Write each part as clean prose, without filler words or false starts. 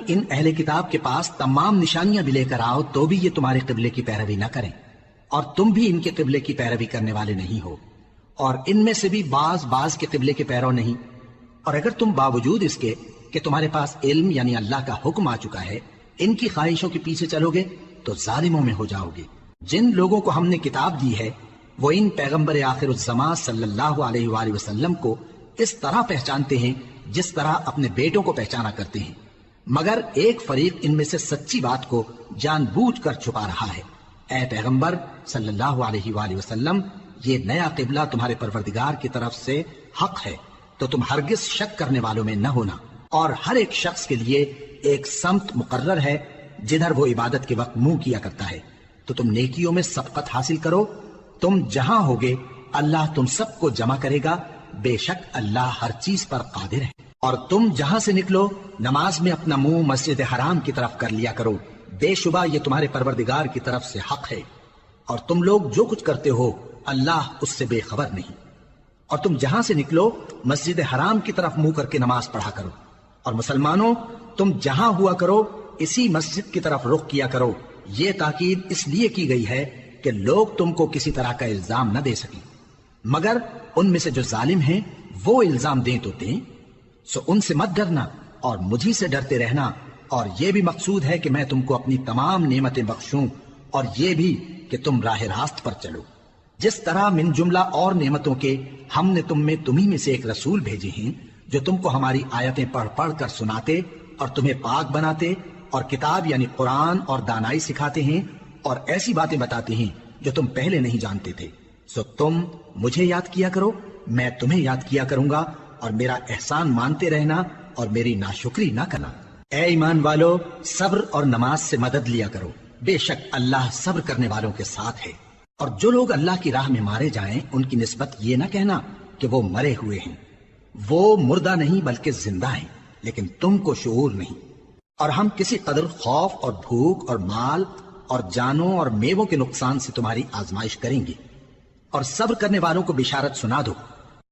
ان اہل کتاب کے پاس تمام نشانیاں بھی لے کر آؤ تو بھی یہ تمہارے قبلے کی پیروی نہ کریں، اور تم بھی ان کے قبلے کی پیروی کرنے والے نہیں ہو، اور ان میں سے بھی بعض کے قبلے کے پیرو نہیں۔ اور اگر تم باوجود اس کے کہ تمہارے پاس علم یعنی اللہ کا حکم آ چکا ہے ان کی خواہشوں کے پیچھے چلو گے تو ظالموں میں ہو جاؤ گے۔ جن لوگوں کو ہم نے کتاب دی ہے وہ ان پیغمبر آخر الزمان صلی اللہ علیہ وآلہ وسلم کو اس طرح پہچانتے ہیں جس طرح اپنے بیٹوں کو پہچانا کرتے ہیں، مگر ایک فریق ان میں سے سچی بات کو جان بوجھ کر چھپا رہا ہے۔ اے پیغمبر صلی اللہ علیہ وآلہ وسلم، یہ نیا قبلہ تمہارے پروردگار کی طرف سے حق ہے، تو تم ہرگز شک کرنے والوں میں نہ ہونا، اور ہر ایک شخص کے لیے ایک سمت مقرر ہے جدھر وہ عبادت کے وقت منہ کیا کرتا ہے، تو تم نیکیوں میں سبقت حاصل کرو۔ تم جہاں ہوگے اللہ تم سب کو جمع کرے گا، بے شک اللہ ہر چیز پر قادر ہے۔ اور تم جہاں سے نکلو نماز میں اپنا منہ مسجد حرام کی طرف کر لیا کرو، بے شبہ یہ تمہارے پروردگار کی طرف سے حق ہے، اور تم لوگ جو کچھ کرتے ہو اللہ اس سے بے خبر نہیں۔ اور تم جہاں سے نکلو مسجد حرام کی طرف منہ کر کے نماز پڑھا کرو، اور مسلمانوں تم جہاں ہوا کرو اسی مسجد کی طرف رخ کیا کرو۔ یہ تاکید اس لیے کی گئی ہے کہ لوگ تم کو کسی طرح کا الزام نہ دے سکیں، مگر ان میں سے جو ظالم ہیں وہ الزام دیں تو دیں، سو ان سے مت ڈرنا اور مجھی سے ڈرتے رہنا، اور یہ بھی مقصود ہے کہ میں تم کو اپنی تمام نعمتیں بخشوں، اور یہ بھی کہ تم راہ راست پر چلو۔ جس طرح من جملہ اور نعمتوں کے ہم نے تمہیں میں سے ایک رسول بھیجے ہیں جو تم کو ہماری آیتیں پڑھ پڑھ کر سناتے اور تمہیں پاک بناتے اور کتاب یعنی قرآن اور دانائی سکھاتے ہیں اور ایسی باتیں بتاتے ہیں جو تم پہلے نہیں جانتے تھے، سو تم مجھے یاد کیا کرو، میں تمہیں یاد کیا کروں گا، اور میرا احسان مانتے رہنا اور میری ناشکری نہ کرنا۔ اے ایمان والو، صبر اور نماز سے مدد لیا کرو، بے شک اللہ صبر کرنے والوں کے ساتھ ہے۔ اور جو لوگ اللہ کی راہ میں مارے جائیں ان کی نسبت یہ نہ کہنا کہ وہ مرے ہوئے ہیں، وہ مردہ نہیں بلکہ زندہ ہیں، لیکن تم کو شعور نہیں۔ اور ہم کسی قدر خوف اور بھوک اور مال اور جانوں اور میووں کے نقصان سے تمہاری آزمائش کریں گے، اور صبر کرنے والوں کو بشارت سنا دو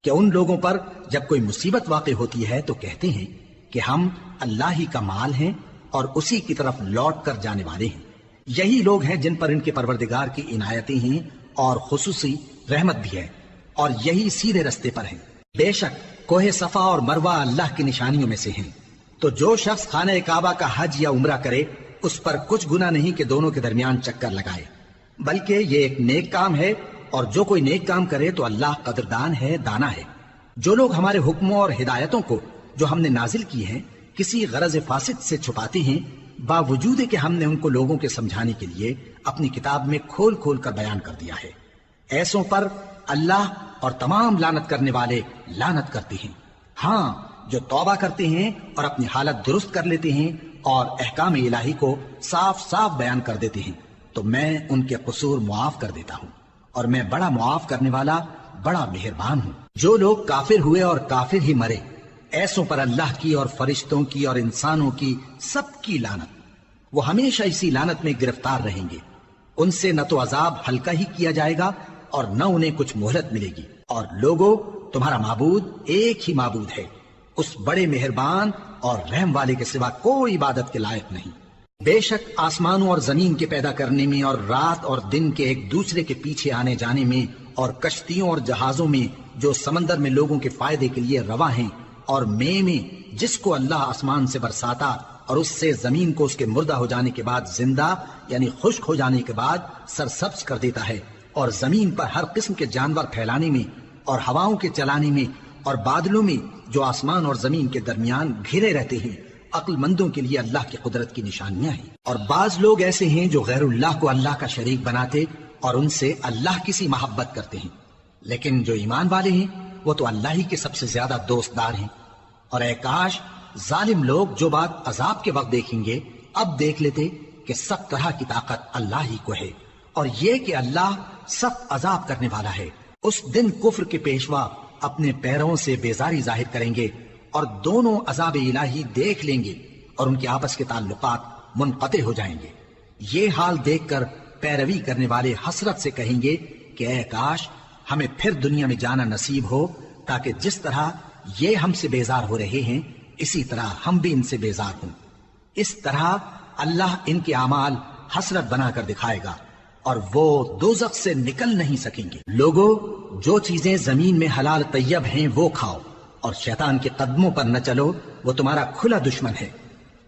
کہ ان لوگوں پر جب کوئی مصیبت واقع ہوتی ہے تو کہتے ہیں کہ ہم اللہ ہی کا مال ہیں اور اسی کی طرف لوٹ کر جانے والے ہیں۔ یہی لوگ ہیں جن پر ان کے پروردگار کی عنایتیں ہیں اور خصوصی رحمت بھی ہے، اور یہی سیدھے رستے پر ہیں۔ بے شک کوہ صفا اور مروہ اللہ کی نشانیوں میں سے ہیں، تو جو شخص خانہ کعبہ کا حج یا عمرہ کرے اس پر کچھ گناہ نہیں کہ دونوں کے درمیان چکر لگائے، بلکہ یہ ایک نیک کام ہے، اور جو کوئی نیک کام کرے تو اللہ قدردان ہے، دانا ہے۔ جو لوگ ہمارے حکموں اور ہدایتوں کو جو ہم نے نازل کی ہیں کسی غرض فاسد سے چھپاتے ہیں، باوجود کہ ہم نے ان کو لوگوں کے سمجھانے کے لیے اپنی کتاب میں کھول کھول کر بیان کر دیا ہے، ایسوں پر اللہ اور تمام لعنت کرنے والے لعنت کرتے ہیں۔ ہاں، جو توبہ کرتے ہیں اور اپنی حالت درست کر لیتے ہیں اور احکام الہی کو صاف صاف بیان کر دیتے ہیں تو میں ان کے قصور معاف کر دیتا ہوں، اور میں بڑا معاف کرنے والا بڑا مہربان ہوں۔ جو لوگ کافر ہوئے اور کافر ہی مرے، ایسوں پر اللہ کی اور فرشتوں کی اور انسانوں کی سب کی لعنت، وہ ہمیشہ اسی لعنت میں گرفتار رہیں گے۔ ان سے نہ تو عذاب ہلکا ہی کیا جائے گا اور نہ انہیں کچھ مہلت ملے گی۔ اور لوگوں، تمہارا معبود ایک ہی معبود ہے، اس بڑے مہربان اور رحم والے کے سوا کوئی عبادت کے لائق نہیں۔ بے شک آسمانوں اور زمین کے پیدا کرنے میں اور رات اور دن کے ایک دوسرے کے پیچھے آنے جانے میں اور کشتیوں اور جہازوں میں جو سمندر میں لوگوں کے فائدے کے لیے رواں ہیں، اور میں جس کو اللہ آسمان سے برساتا اور اس سے زمین کو اس کے مردہ ہو جانے کے بعد زندہ یعنی خشک ہو جانے کے بعد سرسبز کر دیتا ہے، اور زمین پر ہر قسم کے جانور پھیلانے میں اور ہواؤں کے چلانے میں اور بادلوں میں جو آسمان اور زمین کے درمیان گھرے رہتے ہیں، عقل مندوں کے لیے اللہ کی قدرت کی نشانیاں ہیں۔ اور بعض لوگ ایسے ہیں جو غیر اللہ کو اللہ کا شریک بناتے اور ان سے اللہ کی سی محبت کرتے ہیں، لیکن جو ایمان والے ہیں وہ تو اللہ ہی کے سب سے زیادہ دوست دار ہیں۔ اور اے کاش ظالم لوگ جو بات عذاب کے وقت دیکھیں گے اب دیکھ لیتے کہ سب طرح کی طاقت اللہ ہی کو ہے، اور یہ کہ اللہ سخت عذاب کرنے والا ہے۔ اس دن کفر کے پیشوا اپنے پیروں سے بیزاری ظاہر کریں گے اور دونوں عذاب الہی دیکھ لیں گے اور ان کے آپس کے تعلقات منقطع ہو جائیں گے۔ یہ حال دیکھ کر پیروی کرنے والے حسرت سے کہیں گے کہ اے کاش ہمیں پھر دنیا میں جانا نصیب ہو، تاکہ جس طرح یہ ہم سے بیزار ہو رہے ہیں اسی طرح ہم بھی ان سے بیزار ہوں۔ اس طرح اللہ ان کے اعمال حسرت بنا کر دکھائے گا اور وہ دوزخ سے نکل نہیں سکیں گے۔ لوگو، جو چیزیں زمین میں حلال طیب ہیں وہ کھاؤ، اور شیطان کے قدموں پر نہ چلو، وہ تمہارا کھلا دشمن ہے۔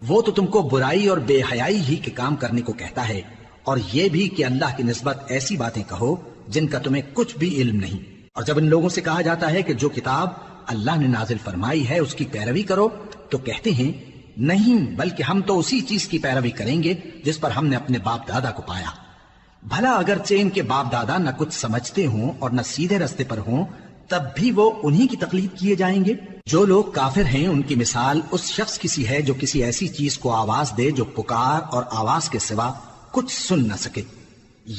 وہ تو تم کو برائی اور بے حیائی ہی کے کام کرنے کو کہتا ہے، اور یہ بھی کہ اللہ کی نسبت ایسی باتیں کہو جن کا تمہیں کچھ بھی علم نہیں۔ اور جب ان لوگوں سے کہا جاتا ہے کہ جو کتاب اللہ نے نازل فرمائی ہے اس کی پیروی کرو، تو کہتے ہیں نہیں، بلکہ ہم تو اسی چیز کی پیروی کریں گے جس پر ہم نے اپنے باپ دادا کو پایا۔ بھلا اگرچہ ان کے باپ دادا نہ کچھ سمجھتے ہوں اور نہ سیدھے رستے پر ہوں، تب بھی وہ انہی کی تقلید کیے جائیں گے۔ جو لوگ کافر ہیں ان کی مثال اس شخص کی سی ہے جو کسی ایسی چیز کو آواز دے جو پکار اور آواز کے سوا کچھ سن نہ سکے۔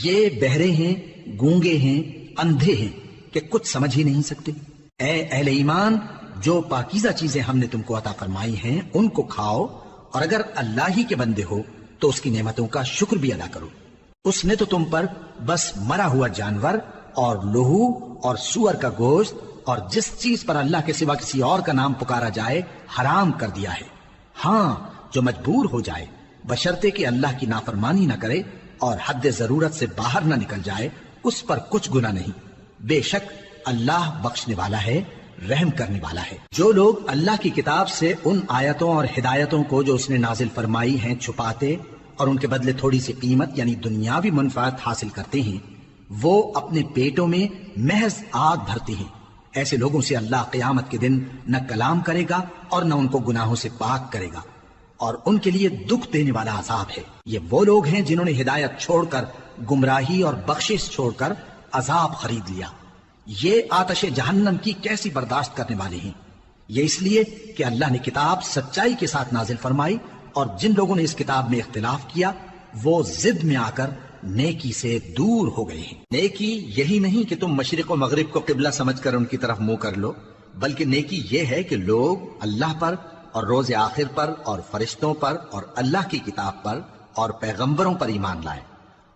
یہ بہرے ہیں، گونگے ہیں، اندھے ہیں کہ کچھ سمجھ ہی نہیں سکتے۔ اے اہل ایمان، جو پاکیزہ چیزیں ہم نے تم کو عطا فرمائی ہیں ان کو کھاؤ، اور اگر اللہ ہی کے بندے ہو تو اس کی نعمتوں کا شکر بھی ادا کرو۔ اس نے تو تم پر بس مرا ہوا جانور اور لہو اور سور کا گوشت اور جس چیز پر اللہ کے سوا کسی اور کا نام پکارا جائے حرام کر دیا ہے۔ ہاں، جو مجبور ہو جائے بشرطے کہ اللہ کی نافرمانی نہ کرے اور حد ضرورت سے باہر نہ نکل جائے، اس پر کچھ گناہ نہیں۔ بے شک اللہ بخشنے والا ہے، رحم کرنے والا ہے۔ جو لوگ اللہ کی کتاب سے ان آیتوں اور ہدایتوں کو جو اس نے نازل فرمائی ہیں چھپاتے اور ان کے بدلے تھوڑی سی قیمت یعنی دنیاوی منفعت حاصل کرتے ہیں، وہ اپنے پیٹوں میں محض آگ بھرتے ہیں۔ ایسے لوگوں سے اللہ قیامت کے دن نہ کلام کرے گا اور نہ ان کو گناہوں سے پاک کرے گا، اور ان کے لیے دکھ دینے والا عذاب ہے۔ یہ وہ لوگ ہیں جنہوں نے ہدایت چھوڑ کر گمراہی اور بخشش چھوڑ کر عذاب خرید لیا۔ یہ آتش جہنم کی کیسی برداشت کرنے والے ہیں۔ یہ اس لیے کہ اللہ نے کتاب سچائی کے ساتھ نازل فرمائی، اور جن لوگوں نے اس کتاب میں اختلاف کیا وہ ضد میں آ کر نیکی سے دور ہو گئے ہیں۔ نیکی یہی نہیں کہ تم مشرق و مغرب کو قبلہ سمجھ کر ان کی طرف منہ کر لو، بلکہ نیکی یہ ہے کہ لوگ اللہ پر اور روز آخر پر اور فرشتوں پر اور اللہ کی کتاب پر اور پیغمبروں پر ایمان لائیں،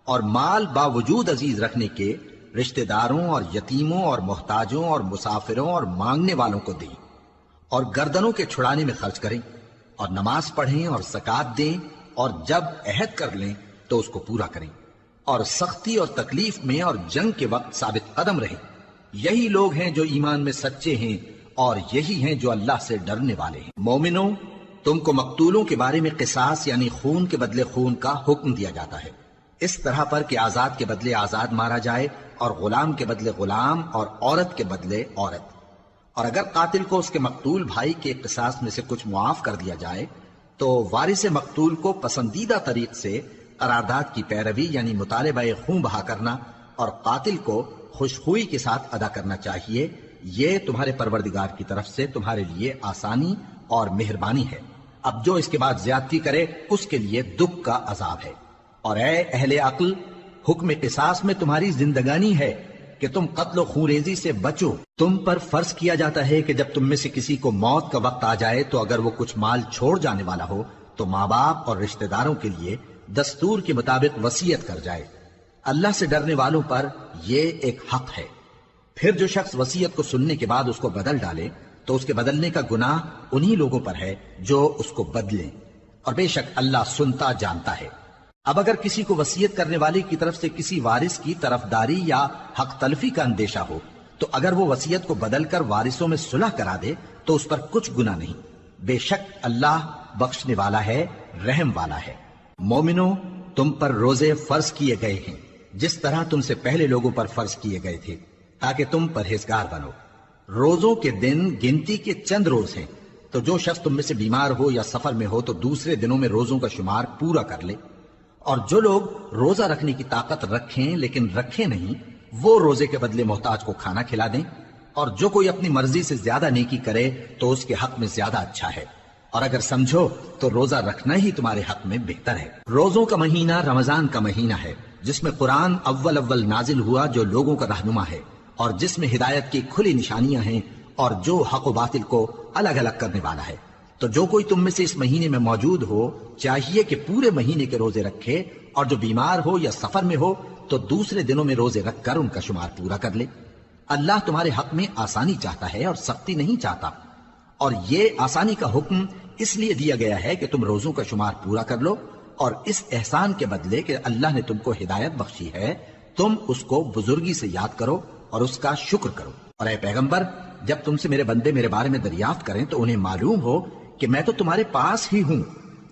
اور مال باوجود عزیز رکھنے کے رشتہ داروں اور یتیموں اور محتاجوں اور مسافروں اور مانگنے والوں کو دیں، اور گردنوں کے چھڑانے میں خرچ کریں، اور نماز پڑھیں اور زکوٰۃ دیں، اور جب عہد کر لیں تو اس کو پورا کریں، اور سختی اور تکلیف میں اور جنگ کے وقت ثابت قدم رہیں۔ یہی لوگ ہیں جو ایمان میں سچے ہیں، اور یہی ہیں جو اللہ سے ڈرنے والے ہیں۔ مومنوں، تم کو مقتولوں کے بارے میں قصاص یعنی خون کے بدلے خون کا حکم دیا جاتا ہے، اس طرح پر کہ آزاد کے بدلے آزاد مارا جائے، اور غلام کے بدلے غلام، اور عورت کے بدلے عورت۔ اور اگر قاتل کو اس کے مقتول بھائی کے قصاص میں سے کچھ معاف کر دیا جائے تو وارث مقتول کو پسندیدہ طریق سے قرارداد کی پیروی یعنی مطالبہ خون بہا کرنا اور قاتل کو خوشخوئی کے ساتھ ادا کرنا چاہیے۔ یہ تمہارے پروردگار کی طرف سے تمہارے لیے آسانی اور مہربانی ہے۔ اب جو اس کے بعد زیادتی کرے اس کے لیے دکھ کا عذاب ہے۔ اور اے اہل عقل، حکم قصاص میں تمہاری زندگانی ہے کہ تم قتل و خونریزی سے بچو۔ تم پر فرض کیا جاتا ہے کہ جب تم میں سے کسی کو موت کا وقت آ جائے تو اگر وہ کچھ مال چھوڑ جانے والا ہو تو ماں باپ اور رشتہ داروں کے لیے دستور کے مطابق وصیت کر جائے۔ اللہ سے ڈرنے والوں پر یہ ایک حق ہے۔ پھر جو شخص وصیت کو سننے کے بعد اس کو بدل ڈالے تو اس کے بدلنے کا گناہ انہی لوگوں پر ہے جو اس کو بدلیں، اور بے شک اللہ سنتا جانتا ہے۔ اب اگر کسی کو وصیت کرنے والے کی طرف سے کسی وارث کی طرفداری یا حق تلفی کا اندیشہ ہو تو اگر وہ وصیت کو بدل کر وارثوں میں صلح کرا دے تو اس پر کچھ گناہ نہیں۔ بے شک اللہ بخشنے والا ہے، رحم والا ہے۔ مومنوں، تم پر روزے فرض کیے گئے ہیں جس طرح تم سے پہلے لوگوں پر فرض کیے گئے تھے تاکہ تم پرہیزگار بنو۔ روزوں کے دن گنتی کے چند روز ہیں، تو جو شخص تم میں سے بیمار ہو یا سفر میں ہو تو دوسرے دنوں میں روزوں کا شمار پورا کر لے۔ اور جو لوگ روزہ رکھنے کی طاقت رکھیں لیکن رکھیں نہیں، وہ روزے کے بدلے محتاج کو کھانا کھلا دیں۔ اور جو کوئی اپنی مرضی سے زیادہ نیکی کرے تو اس کے حق میں زیادہ اچھا ہے، اور اگر سمجھو تو روزہ رکھنا ہی تمہارے حق میں بہتر ہے۔ روزوں کا مہینہ رمضان کا مہینہ ہے جس میں قرآن اول نازل ہوا، جو لوگوں کا رہنما ہے اور جس میں ہدایت کی کھلی نشانیاں ہیں اور جو حق و باطل کو الگ الگ کرنے والا ہے۔ تو جو کوئی تم میں سے اس مہینے میں موجود ہو چاہیے کہ پورے مہینے کے روزے رکھے، اور جو بیمار ہو یا سفر میں ہو تو دوسرے دنوں میں روزے رکھ کر ان کا شمار پورا کر لے۔ اللہ تمہارے حق میں آسانی چاہتا ہے اور سختی نہیں چاہتا، اور یہ آسانی کا حکم اس لیے دیا گیا ہے کہ تم روزوں کا شمار پورا کر لو، اور اس احسان کے بدلے کہ اللہ نے تم کو ہدایت بخشی ہے تم اس کو بزرگی سے یاد کرو اور اس کا شکر کرو۔ اور اے پیغمبر، جب تم سے میرے بندے میرے بارے میں دریافت کریں تو انہیں معلوم ہو کہ میں تو تمہارے پاس ہی ہوں۔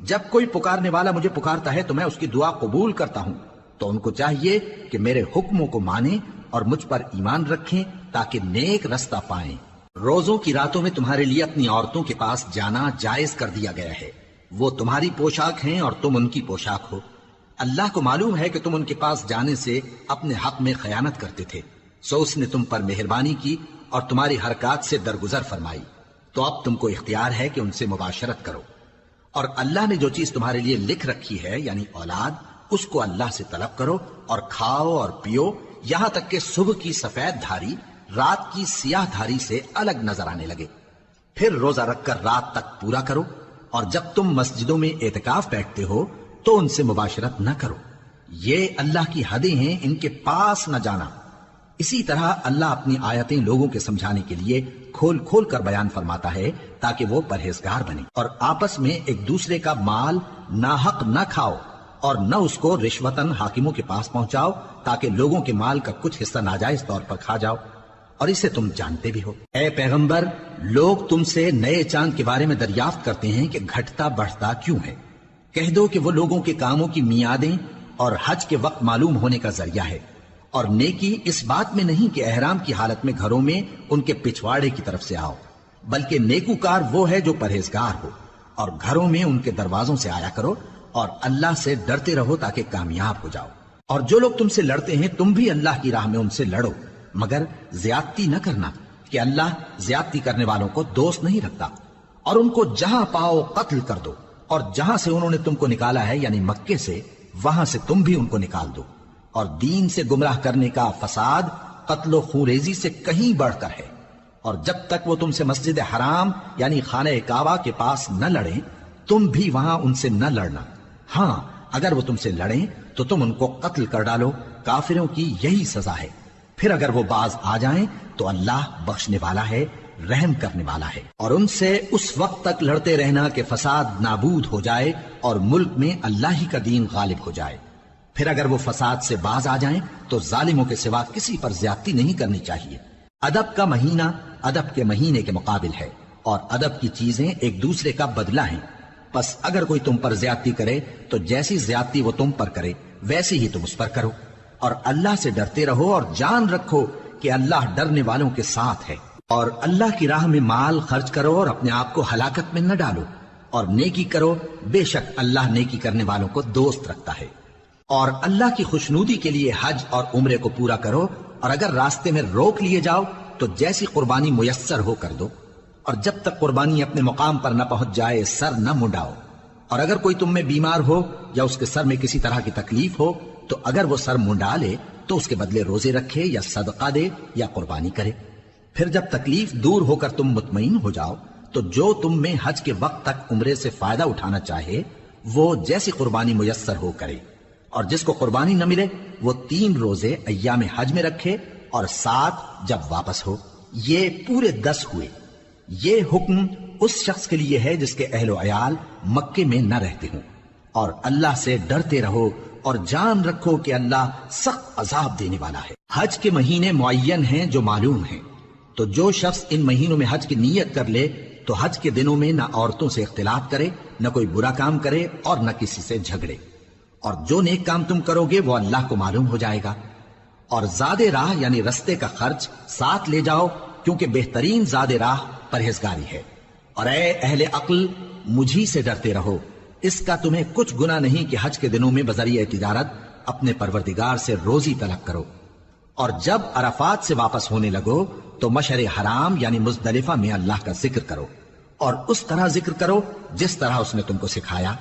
جب کوئی پکارنے والا مجھے پکارتا ہے تو میں اس کی دعا قبول کرتا ہوں، تو ان کو چاہیے کہ میرے حکموں کو مانیں اور مجھ پر ایمان رکھیں تاکہ نیک رستہ پائیں۔ روزوں کی راتوں میں تمہارے لیے اپنی عورتوں کے پاس جانا جائز کر دیا گیا ہے، وہ تمہاری پوشاک ہیں اور تم ان کی پوشاک ہو۔ اللہ کو معلوم ہے کہ تم ان کے پاس جانے سے اپنے حق میں خیانت کرتے تھے، سو اس نے تم پر مہربانی کی اور تمہاری حرکات سے درگزر فرمائی، تو اب تم کو اختیار ہے کہ ان سے مباشرت کرو۔ اور اللہ نے جو چیز تمہارے لیے لکھ رکھی ہے یعنی اولاد، اس کو اللہ سے طلب کرو اور کھاؤ اور پیو، یہاں تک کہ صبح کی سفید دھاری رات کی سیاہ دھاری سے الگ نظر آنے لگے۔ پھر روزہ رکھ کر رات تک پورا کرو، اور جب تم مسجدوں میں اعتکاف بیٹھتے ہو تو ان سے مباشرت نہ کرو، یہ اللہ کی حدیں ہیں، ان کے پاس نہ جانا۔ اسی طرح اللہ اپنی آیتیں لوگوں کے سمجھانے کے لیے کھول کھول کر بیان فرماتا ہے تاکہ وہ پرہیزگار بنے۔ اور آپس میں ایک دوسرے کا مال ناحق نہ کھاؤ اور نہ اس کو رشوتاً حاکموں کے پاس پہنچاؤ تاکہ لوگوں کے مال کا کچھ حصہ ناجائز طور پر کھا جاؤ، اور اسے تم جانتے بھی ہو۔ اے پیغمبر، لوگ تم سے نئے چاند کے بارے میں دریافت کرتے ہیں کہ گھٹتا بڑھتا کیوں ہے۔ کہہ دو کہ وہ لوگوں کے کاموں کی میعادیں اور حج کے وقت معلوم ہونے کا ذریعہ ہے، اور نیکی اس بات میں نہیں کہ احرام کی حالت میں گھروں میں ان کے پچھواڑے کی طرف سے آؤ، بلکہ نیکوکار وہ ہے جو پرہیزگار ہو، اور گھروں میں ان کے دروازوں سے آیا کرو اور اللہ سے ڈرتے رہو تاکہ کامیاب ہو جاؤ۔ اور جو لوگ تم سے لڑتے ہیں تم بھی اللہ کی راہ میں ان سے لڑو، مگر زیادتی نہ کرنا کہ اللہ زیادتی کرنے والوں کو دوست نہیں رکھتا۔ اور ان کو جہاں پاؤ قتل کر دو، اور جہاں سے انہوں نے تم کو نکالا ہے یعنی مکے سے، وہاں سے تم بھی ان کو نکال دو۔ اور دین سے گمراہ کرنے کا فساد قتل و خونریزی سے کہیں بڑھ کر ہے۔ اور جب تک وہ تم سے مسجد حرام یعنی خانہ کعبہ کے پاس نہ لڑیں تم بھی وہاں ان سے نہ لڑنا۔ ہاں، اگر وہ تم سے لڑیں تو تم ان کو قتل کر ڈالو، کافروں کی یہی سزا ہے۔ پھر اگر وہ باز آ جائیں تو اللہ بخشنے والا ہے، رحم کرنے والا ہے۔ اور ان سے اس وقت تک لڑتے رہنا کہ فساد نابود ہو جائے اور ملک میں اللہ ہی کا دین غالب ہو جائے۔ پھر اگر وہ فساد سے باز آ جائیں تو ظالموں کے سوا کسی پر زیادتی نہیں کرنی چاہیے۔ ادب کا مہینہ ادب کے مہینے کے مقابل ہے، اور ادب کی چیزیں ایک دوسرے کا بدلہ ہیں۔ پس اگر کوئی تم پر زیادتی کرے تو جیسی زیادتی وہ تم پر کرے ویسی ہی تم اس پر کرو، اور اللہ سے ڈرتے رہو اور جان رکھو کہ اللہ ڈرنے والوں کے ساتھ ہے۔ اور اللہ کی راہ میں مال خرچ کرو اور اپنے آپ کو ہلاکت میں نہ ڈالو، اور نیکی کرو، بے شک اللہ نیکی کرنے والوں کو دوست رکھتا ہے۔ اور اللہ کی خوشنودی کے لیے حج اور عمرے کو پورا کرو، اور اگر راستے میں روک لیے جاؤ تو جیسی قربانی میسر ہو کر دو، اور جب تک قربانی اپنے مقام پر نہ پہنچ جائے سر نہ منڈاؤ۔ اور اگر کوئی تم میں بیمار ہو یا اس کے سر میں کسی طرح کی تکلیف ہو تو اگر وہ سر منڈا لے تو اس کے بدلے روزے رکھے یا صدقہ دے یا قربانی کرے۔ پھر جب تکلیف دور ہو کر تم مطمئن ہو جاؤ تو جو تم میں حج کے وقت تک عمرے سے فائدہ اٹھانا چاہے وہ جیسی قربانی میسر ہو کرے، اور جس کو قربانی نہ ملے وہ 3 روزے ایام حج میں رکھے اور 7 جب واپس ہو۔ یہ پورے 10 ہوئے۔ یہ حکم اس شخص کے لیے ہے جس کے اہل و عیال مکے میں نہ رہتے ہوں۔ اور اللہ سے ڈرتے رہو اور جان رکھو کہ اللہ سخت عذاب دینے والا ہے۔ حج کے مہینے معین ہیں جو معلوم ہیں، تو جو شخص ان مہینوں میں حج کی نیت کر لے تو حج کے دنوں میں نہ عورتوں سے اختلاط کرے، نہ کوئی برا کام کرے اور نہ کسی سے جھگڑے۔ اور جو نیک کام تم کرو گے وہ اللہ کو معلوم ہو جائے گا۔ اور زاد راہ یعنی رستے کا خرچ ساتھ لے جاؤ، کیونکہ بہترین زاد راہ پرہیزگاری ہے۔ اور اے اہل عقل، مجھی سے ڈرتے رہو، اس کا تمہیں کچھ گناہ نہیں کہ حج کے دنوں میں بذریعہ تجارت اپنے پروردگار سے روزی طلب کرو۔ اور جب عرفات سے واپس ہونے لگو تو مشعر حرام یعنی مزدلفہ میں اللہ کا ذکر کرو، اور اس طرح ذکر کرو جس طرح اس نے تم کو سکھایا،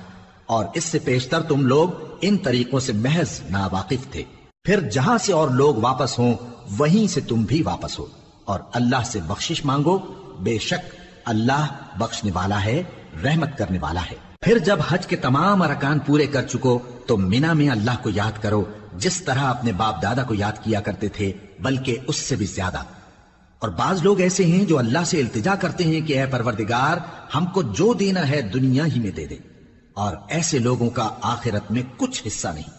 اور اس سے پیشتر تم لوگ ان طریقوں سے محض ناواقف تھے۔ پھر جہاں سے اور لوگ واپس ہوں وہیں سے تم بھی واپس ہو، اور اللہ سے بخشش مانگو، بے شک اللہ بخشنے والا ہے، رحمت کرنے والا ہے۔ پھر جب حج کے تمام ارکان پورے کر چکو تو مینا میں اللہ کو یاد کرو جس طرح اپنے باپ دادا کو یاد کیا کرتے تھے، بلکہ اس سے بھی زیادہ۔ اور بعض لوگ ایسے ہیں جو اللہ سے التجا کرتے ہیں کہ اے پروردگار ہم کو جو دینا ہے دنیا ہی میں دے دے، اور ایسے لوگوں کا آخرت میں کچھ حصہ نہیں۔